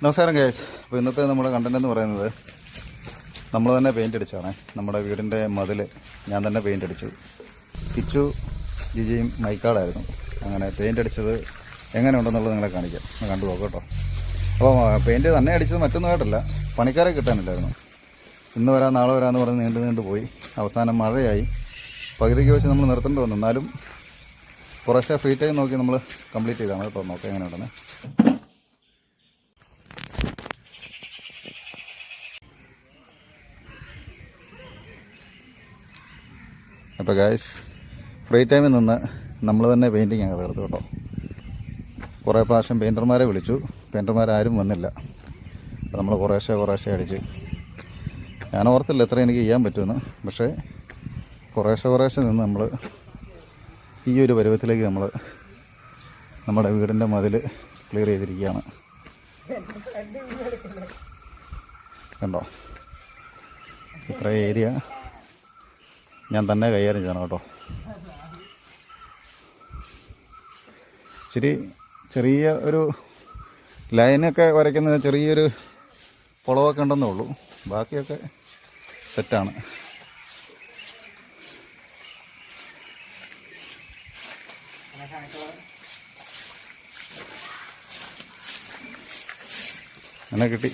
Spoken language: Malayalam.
നമസ്കാരം ഗൈസ്. അപ്പോൾ ഇന്നത്തെ നമ്മുടെ കണ്ടന്റ് എന്ന് പറയുന്നത് നമ്മൾ തന്നെ പെയിൻ്റ് അടിച്ചാണ്. നമ്മുടെ വീടിൻ്റെ മതിൽ ഞാൻ തന്നെ പെയിൻ്റ് അടിച്ചു. കിച്ചു ജിജിയും മൈക്കാടായിരുന്നു. അങ്ങനെ പെയിൻ്റ് അടിച്ചത് എങ്ങനെയുണ്ടെന്നുള്ളത് നിങ്ങളെ കാണിക്കാം. കണ്ടു നോക്കാം കേട്ടോ. അപ്പോൾ പെയിൻറ്റ് തന്നെ അടിച്ചത് മറ്റൊന്നും ആയിട്ടല്ല, പണിക്കാരെ കിട്ടാനില്ലായിരുന്നു. ഇന്ന് വരാം നാളെ വരാമെന്ന് പറഞ്ഞ് നീണ്ടു പോയി. അവസാനം മഴയായി. പകുതിക്ക് വെച്ച് നമ്മൾ നിർത്തേണ്ടി വന്നു. എന്നാലും കുറേശ്ശെ ഫ്രീ ടൈം നോക്കി നമ്മൾ കംപ്ലീറ്റ് ചെയ്താണ് കേട്ടോ. നോക്കാം എങ്ങനെയുണ്ടെന്ന്. അപ്പോൾ ഗായ്സ്, ഫ്രീ ടൈമിൽ നിന്ന് നമ്മൾ തന്നെ പെയിൻറ്റിങ് അങ്ങ് തീർത്തു കേട്ടോ. കുറേ പ്രാവശ്യം പെയിൻറ്റർമാരെ വിളിച്ചു, പെയിൻറ്റർമാരാരും വന്നില്ല. അപ്പോൾ നമ്മൾ കുറേശ്ശെ അടിച്ച്. ഞാൻ ഓർത്തില്ല എത്ര എനിക്ക് ചെയ്യാൻ പറ്റുമെന്ന്. പക്ഷേ കുറേശ്ശെ നിന്ന് നമ്മൾ ഈ ഒരു പരുവത്തിലേക്ക് നമ്മൾ നമ്മുടെ വീടിൻ്റെ മതിൽ ക്ലിയർ ചെയ്തിരിക്കുകയാണ്. കണ്ടോ, ഇത്ര ഏരിയ ഞാൻ തന്നെ കൈകാര്യം ചെയ്യണം കേട്ടോ. ചെറിയ ഒരു ലൈനൊക്കെ വരയ്ക്കുന്നത് ചെറിയൊരു കുളവൊക്കെ ഉണ്ടെന്നേ ഉള്ളൂ. ബാക്കിയൊക്കെ സെറ്റാണ്. അങ്ങനെ കിട്ടി.